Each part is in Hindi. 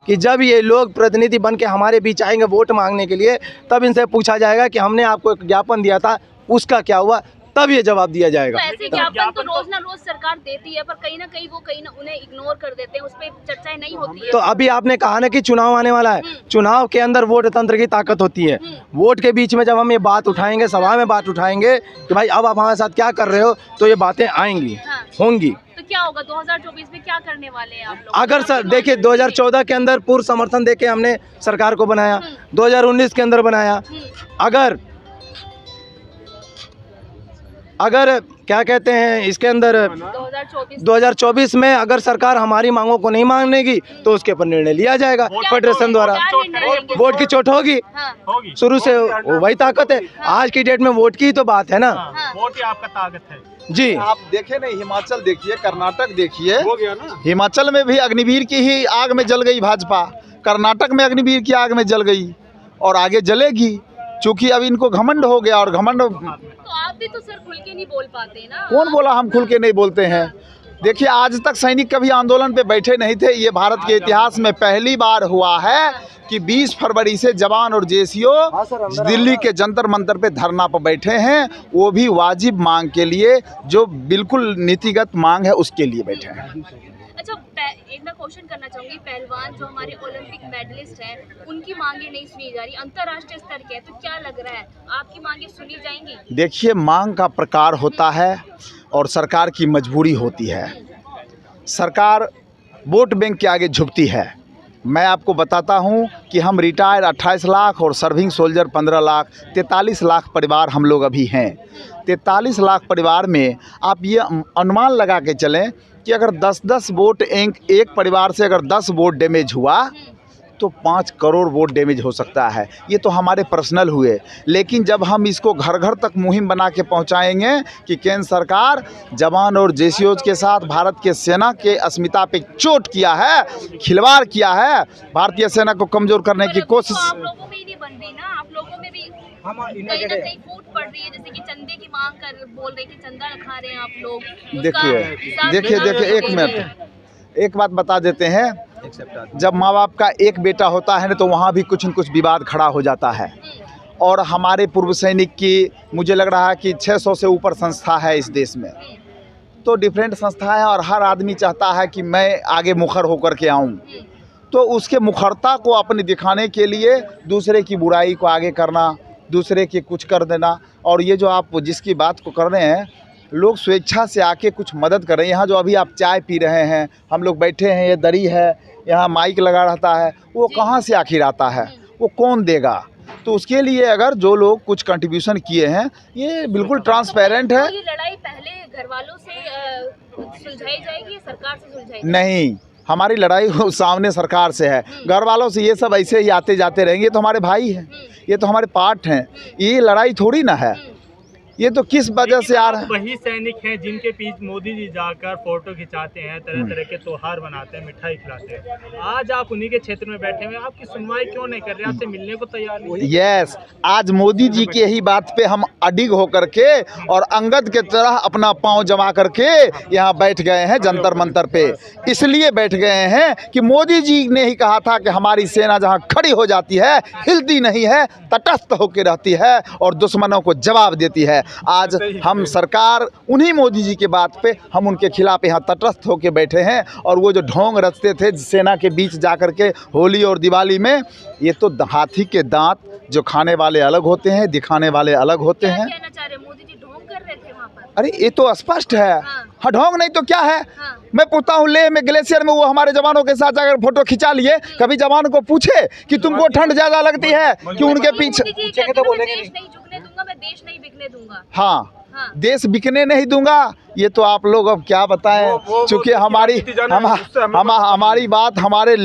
कि जब ये लोग प्रतिनिधि बन के हमारे बीच आएंगे वोट मांगने के लिए, तब इनसे पूछा जाएगा कि हमने आपको एक ज्ञापन दिया था, उसका क्या हुआ, तब ये जवाब दिया जाएगा। तो ऐसे ज्ञापन तो रोज ना रोज सरकार देती है, पर कहीं ना कहीं वो उन्हें इग्नोर कर देते हैं, उस पर चर्चाएं नहीं होती है। तो अभी आपने कहा ना कि चुनाव आने वाला है, चुनाव के अंदर वोट तंत्र की ताकत होती है। वोट के बीच में जब हम ये बात उठाएंगे, सभा में बात उठाएंगे कि भाई अब आप हमारे साथ क्या कर रहे हो, तो ये बातें आएंगी, होंगी। तो क्या होगा 2024 में, क्या करने वाले हैं आप लोग? अगर सर देखिए 2014 के अंदर पूर्ण समर्थन देके हमने सरकार को बनाया, 2019 के अंदर बनाया। अगर क्या कहते हैं इसके अंदर 2024 में अगर सरकार हमारी मांगों को नहीं मानेगी तो उसके ऊपर निर्णय लिया जाएगा फेडरेशन द्वारा। वोट की चोट होगी, शुरू से वही ताकत है। आज की डेट में वोट की ही तो बात है ना, वोट ही आपका ताकत है जी। आप देखे नहीं, हिमाचल देखिए, कर्नाटक देखिए, हिमाचल में भी अग्निवीर की ही आग में जल गई भाजपा, कर्नाटक में अग्निवीर की आग में जल गई और आगे जलेगी, क्योंकि अब इनको घमंड हो गया। और घमंड तो आप भी तो सर खुल के नहीं बोल पाते ना। कौन बोला हम खुल के नहीं बोलते हैं? देखिए आज तक सैनिक कभी आंदोलन पे बैठे नहीं थे। ये भारत के इतिहास में पहली बार हुआ है कि 20 फरवरी से जवान और जेसीओ दिल्ली के जंतर मंतर पे धरना पर बैठे हैं, वो भी वाजिब मांग के लिए, जो बिल्कुल नीतिगत मांग है उसके लिए बैठे हैं। अच्छा, एक मैं क्वेश्चन करना चाहूंगी, पहलवान जो हमारे ओलंपिक मेडलिस्ट हैं, उनकी मांगे नहीं सुनी जा रही, अंतर्राष्ट्रीय स्तर के है, तो क्या लग रहा है आपकी मांगे सुनी जाएंगी? देखिए मांग का प्रकार होता है और सरकार की मजबूरी होती है। सरकार वोट बैंक के आगे झुकती है। मैं आपको बताता हूं कि हम रिटायर 28 लाख और सर्विंग सोल्जर 15 लाख, 43 लाख परिवार हम लोग अभी हैं। 43 लाख परिवार में आप ये अनुमान लगा के चलें कि अगर 10-10 वोट एक परिवार से अगर 10 वोट डैमेज हुआ तो 5 करोड़ वोट डैमेज हो सकता है। ये तो हमारे पर्सनल हुए, लेकिन जब हम इसको घर घर तक मुहिम बना के पहुंचाएंगे कि केंद्र सरकार जवान और जेसीओज के साथ भारत के सेना के अस्मिता पे चोट किया है, खिलवाड़ किया है, भारतीय सेना को कमज़ोर करने की कोशिश। आप लोगों में ही नहीं बन रही ना, आप लोगों में भी कहीं ना कहीं फूट पड़ रही है, जैसे कि चंदे की मांग कर बोल रहे कि चंदा रखा रहे हैं आप लोग। देखिए एक मिनट, एक बात बता देते हैं, जब माँ बाप का एक बेटा होता है ना तो वहाँ भी कुछ न कुछ विवाद खड़ा हो जाता है। और हमारे पूर्व सैनिक की मुझे लग रहा है कि 600 से ऊपर संस्था है इस देश में, तो डिफरेंट संस्था है और हर आदमी चाहता है कि मैं आगे मुखर होकर के आऊँ। तो उसके मुखरता को अपने दिखाने के लिए दूसरे की बुराई को आगे करना, दूसरे के कुछ कर देना। और ये जो आप जिसकी बात को कर रहे हैं, लोग स्वेच्छा से आके कुछ मदद कर रहे हैं। यहाँ जो अभी आप चाय पी रहे हैं, हम लोग बैठे हैं, ये दरी है, यहाँ माइक लगा रहता है, वो कहाँ से आखिर आता है, वो कौन देगा? तो उसके लिए अगर जो लोग कुछ कंट्रीब्यूशन किए हैं, ये बिल्कुल ट्रांसपेरेंट है। तो ये लड़ाई पहले घर वालों से सुलझाई जाएगी, सरकार से सुलझाई? नहीं, हमारी लड़ाई सामने सरकार से है। घर वालों से ये सब ऐसे ही आते जाते रहेंगे, तो हमारे भाई हैं, ये तो हमारे पार्ट हैं, ये लड़ाई थोड़ी ना है। ये तो किस वजह से आ रहा है? वही सैनिक हैं जिनके बीच मोदी जी जाकर फोटो खिंचाते हैं, तरह तरह के त्योहार बनाते हैं, मिठाई खिलाते हैं। आज आप उन्हीं के क्षेत्र में बैठे हुए, आपकी सुनवाई क्यों नहीं कर रहे? आपसे मिलने को तैयार नहीं? यस, आज मोदी जी के ही बात पे हम अडिग होकर के और अंगद के तरह अपना पांव जमा करके यहाँ बैठ गए हैं जंतर मंतर पे। इसलिए बैठ गए हैं कि मोदी जी ने ही कहा था कि हमारी सेना जहाँ खड़ी हो जाती है, हिलती नहीं है, तटस्थ होकर रहती है और दुश्मनों को जवाब देती है। आज हम सरकार उन्हीं मोदी जी के बात पे हम उनके खिलाफ यहाँ तटस्थ होकर बैठे हैं। और वो जो ढोंग रचते थे सेना के बीच जाकर के होली और दिवाली में, ये तो हाथी के दांत, जो खाने वाले अलग होते हैं, दिखाने वाले अलग होते हैं। क्या कहना चाह रहे हैं, मोदी जी ढोंग कर रहे थे वहाँ पर? अरे ये तो स्पष्ट है। हाँ, ढोंग नहीं तो क्या है? हाँ। मैं पूछता हूँ, लेह में ग्लेशियर में वो हमारे जवानों के साथ जाकर फोटो खिंचा लिए, कभी जवान को पूछे कि तुमको ठंड ज्यादा लगती है कि उनके पीछे? मोदी जी कहते हैं, मैं देश नहीं झुकने दूंगा, मैं देश नहीं बिकने दूंगा। हाँ, देश बिकने नहीं दूंगा। ये तो आप लोग अब क्या बताएं, चूँकि हमारी बात हमारे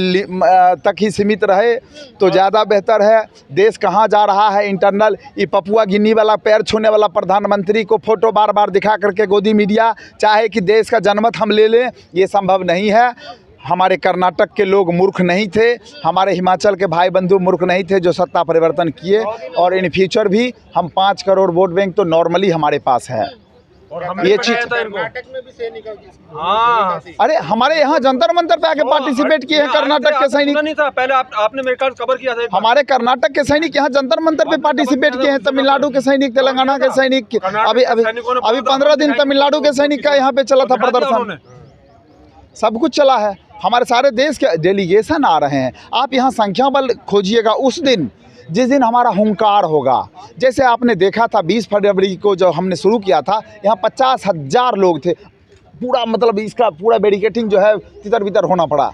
तक ही सीमित रहे तो ज़्यादा बेहतर है। देश कहाँ जा रहा है इंटरनल, ये पपुआ गिनी वाला पैर छूने वाला प्रधानमंत्री को फोटो बार बार दिखा करके गोदी मीडिया चाहे कि देश का जनमत हम ले लें, ये संभव नहीं है। हमारे कर्नाटक के लोग मूर्ख नहीं थे, हमारे हिमाचल के भाई बंधु मूर्ख नहीं थे जो सत्ता परिवर्तन किए। और इन फ्यूचर भी हम 5 करोड़ वोट बैंक तो नॉर्मली हमारे पास है। ये चीज अरे हमारे यहाँ जंतर मंतर पे आके पार्टिसिपेट किए हैं कर्नाटक के सैनिक। नहीं था पहले, आपने मेरे ख्याल कवर किया था। हमारे कर्नाटक के सैनिक यहाँ जंतर मंतर पे पार्टिसिपेट किए हैं, तमिलनाडु के सैनिक, तेलंगाना के सैनिक, अभी 15 दिन तमिलनाडु के सैनिक का यहाँ पे चला था प्रदर्शन, सब कुछ चला है। हमारे सारे देश के डेलीगेशन आ रहे हैं। आप यहाँ संख्या बल खोजिएगा उस दिन जिस दिन हमारा हुंकार होगा। जैसे आपने देखा था 20 फरवरी को जब हमने शुरू किया था, यहाँ 50,000 लोग थे, पूरा मतलब इसका पूरा बैरिकेटिंग जो है तितर बितर होना पड़ा।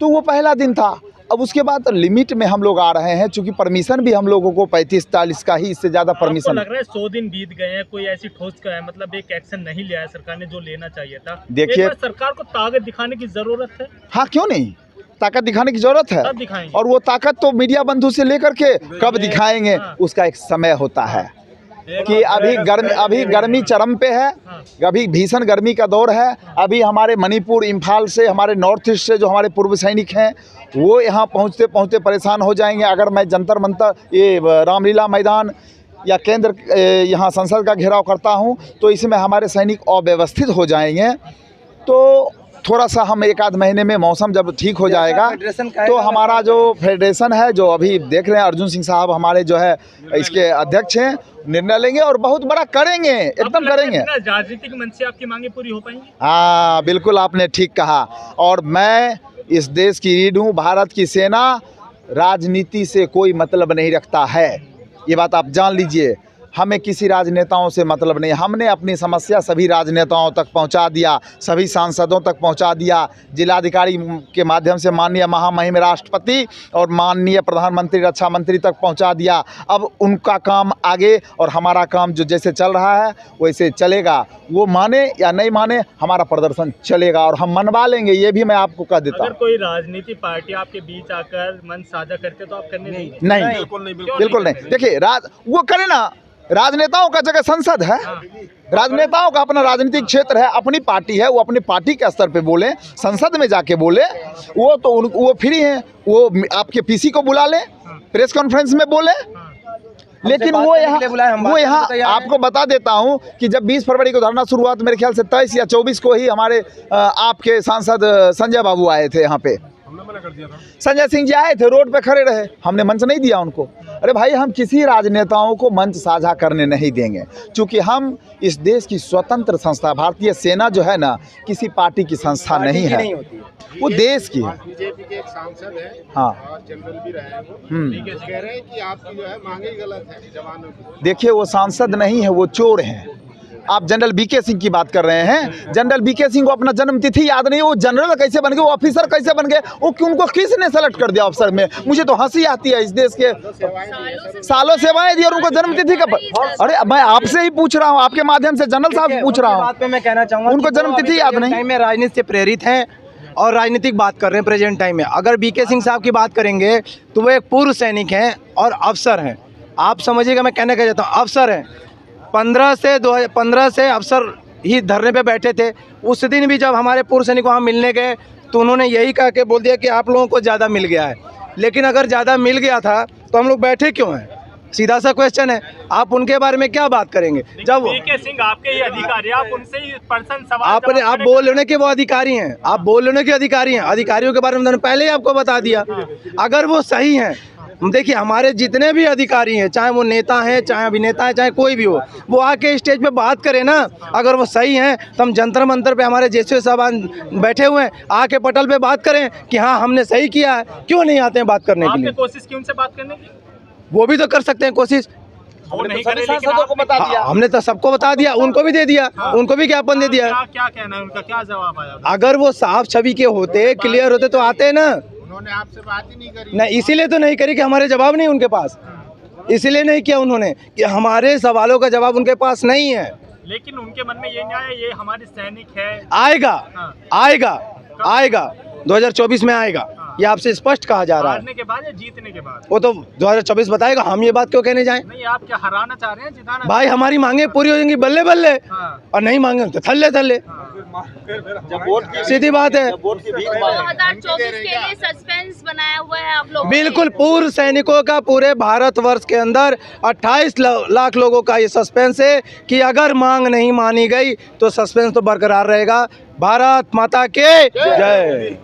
तो वो पहला दिन था। अब उसके बाद लिमिट में हम लोग आ रहे हैं, चूंकि परमिशन भी हम लोगों को 35-40 का ही, इससे ज़्यादा परमिशन लग रहा है 100 दिन बीत गए हैं, कोई ऐसी ठोस का है मतलब एक एक्शन नहीं लिया है सरकार ने जो लेना चाहिए था। देखिए सरकार को ताकत दिखाने की जरूरत है। हाँ क्यों नहीं, ताकत दिखाने की जरूरत है। कब दिखाएंगे? और वो ताकत तो मीडिया बंधु से लेकर के कब दिखाएंगे, उसका एक समय होता है कि अभी गर्मी चरम पे है, अभी भीषण गर्मी का दौर है। अभी हमारे मणिपुर, इम्फाल से, हमारे नॉर्थ ईस्ट से जो हमारे पूर्व सैनिक हैं वो यहाँ पहुँचते पहुँचते परेशान हो जाएंगे। अगर मैं जंतर मंतर, ये रामलीला मैदान या केंद्र यहाँ संसद का घेराव करता हूँ तो इसमें हमारे सैनिक अव्यवस्थित हो जाएंगे। तो थोड़ा सा हम 1 आध महीने में मौसम जब ठीक हो जाएगा तो हमारा जो फेडरेशन है, जो अभी देख रहे हैं अर्जुन सिंह साहब हमारे जो है इसके अध्यक्ष हैं, निर्णय लेंगे और बहुत बड़ा करेंगे, एकदम करेंगे। राजनीतिक मंच से आपकी मांगे पूरी हो पाएंगी? हाँ बिल्कुल, आपने ठीक कहा। और मैं इस देश की रीढ़ हूँ, भारत की सेना राजनीति से कोई मतलब नहीं रखता है, ये बात आप जान लीजिए। हमें किसी राजनेताओं से मतलब नहीं। हमने अपनी समस्या सभी राजनेताओं तक पहुंचा दिया, सभी सांसदों तक पहुंचा दिया, जिलाधिकारी के माध्यम से माननीय महामहिम राष्ट्रपति और माननीय प्रधानमंत्री, रक्षा मंत्री तक पहुंचा दिया। अब उनका काम आगे और हमारा काम जो जैसे चल रहा है वैसे चलेगा। वो माने या नहीं माने, हमारा प्रदर्शन चलेगा और हम मनवा लेंगे, ये भी मैं आपको कह देता हूँ। अगर कोई राजनीति पार्टी आपके बीच आकर मन साझा करते तो आप करने नहीं? बिल्कुल नहीं। देखिए वो करे ना, राजनेताओं का जगह संसद है, राजनेताओं का अपना राजनीतिक क्षेत्र है, अपनी पार्टी है, वो अपनी पार्टी के स्तर पे बोले, संसद में जाके बोले, वो तो वो फ्री हैं, वो आपके पीसी को बुला ले, प्रेस कॉन्फ्रेंस में बोले। लेकिन वो यहाँ आपको बता देता हूँ कि जब 20 फरवरी को धरना शुरू हुआ तो मेरे ख्याल से 23 या 24 को ही हमारे आपके सांसद संजय बाबू आए थे यहाँ पे। संजय सिंह जी आए थे, रोड पे खड़े रहे, हमने मंच नहीं दिया उनको। अरे भाई, हम किसी राजनेताओं को मंच साझा करने नहीं देंगे, क्योंकि हम इस देश की स्वतंत्र संस्था, भारतीय सेना जो है ना, किसी पार्टी की संस्था नहीं है, वो देश की है। बीजेपी के एक सांसद है, हाँ, और जनरल भी रहे हैं, कह रहे हैं कि आपकी जो है मांगे गलत है जवानों की। देखिए, वो सांसद नहीं है, वो चोर हैं। आप जनरल बीके सिंह की बात कर रहे हैं। जनरल बीके सिंह को अपना जन्म तिथि याद नहीं, वो जनरल कैसे बन गए, वो ऑफिसर कैसे बन गए, वो उनको किसने सेलेक्ट कर दिया ऑफिसर में? मुझे तो हंसी आती है। इस देश के सालों सेवाएं दी और उनको जन्म तिथि का अरे मैं आपसे ही पूछ रहा हूँ, आपके माध्यम से जनरल साहब से पूछ रहा हूँ। बात पे मैं कहना चाहूँगा, उनको जन्म तिथि याद नहीं। में राजनीति से प्रेरित हैं और राजनीतिक बात कर रहे हैं प्रेजेंट टाइम में। अगर बीके सिंह साहब की बात करेंगे तो वो एक पूर्व सैनिक हैं और अफसर हैं। आप समझिएगा, मैं कहने का चाहता हूँ, अफसर हैं। 2015 से अफसर ही धरने पे बैठे थे। उस दिन भी जब हमारे पूर्व सैनिक वहाँ मिलने गए तो उन्होंने यही कहा के बोल दिया कि आप लोगों को ज़्यादा मिल गया है। लेकिन अगर ज़्यादा मिल गया था तो हम लोग बैठे क्यों हैं? सीधा सा क्वेश्चन है। आप उनके बारे में क्या बात करेंगे? जब बीके सिंह आपके ही अधिकारी, आप उनसे ही पर्सन सवाल आप बोल रहे कि वो अधिकारी हैं, आप बोल रहे कि अधिकारी हैं। अधिकारियों के बारे में मैंने पहले ही आपको बता दिया। अगर वो सही हैं, देखिए हमारे जितने भी अधिकारी हैं, चाहे वो नेता हैं, चाहे अभिनेता हैं, चाहे कोई भी हो, वो आके स्टेज पे बात करें ना। अगर वो सही हैं तो हम जंतर मंतर पे हमारे जैसे साहबान बैठे हुए हैं, आके पटल पे बात करें कि हाँ हमने सही किया है। क्यों नहीं आते हैं बात करने के लिए? कोशिश की उनसे बात करने की, वो भी तो कर सकते हैं कोशिश। वो नहीं करे, सांसदों को बता दिया, हमने तो सबको बता दिया, उनको भी दे दिया, उनको भी ज्ञापन दे दिया। क्या कहना है उनका, क्या जवाब आया? अगर वो साफ छवि के होते, क्लियर होते तो आते ना। उन्होंने आपसे बात ही नहीं करी। नहीं, इसीलिए तो नहीं करी कि हमारे जवाब नहीं उनके पास। इसीलिए नहीं किया उन्होंने कि हमारे सवालों का जवाब उनके पास नहीं है। लेकिन उनके मन में ये नहीं आया ये हमारे सैनिक है। आएगा, आएगा 2024 में आएगा, ये आपसे स्पष्ट कहा जा रहा है। हारने के बाद या जीतने के बाद? वो तो 2024 बताएगा, हम ये बात क्यों कहने जाएं? नहीं, आप क्या हराना चाह रहे हैं, जिताना? भाई हमारी मांगे पूरी हो जाएंगी बल्ले बल्ले, और नहीं मांगे तो थल्ले थल्ले। सीधी बात है। 2024 के लिए सस्पेंस बनाया हुआ है आप लोग। बिल्कुल, पूर्व सैनिकों का पूरे भारतवर्ष के अंदर 28 लाख लोगों का ये सस्पेंस है कि अगर मांग नहीं मानी गई तो सस्पेंस तो बरकरार रहेगा। भारत माता के जय।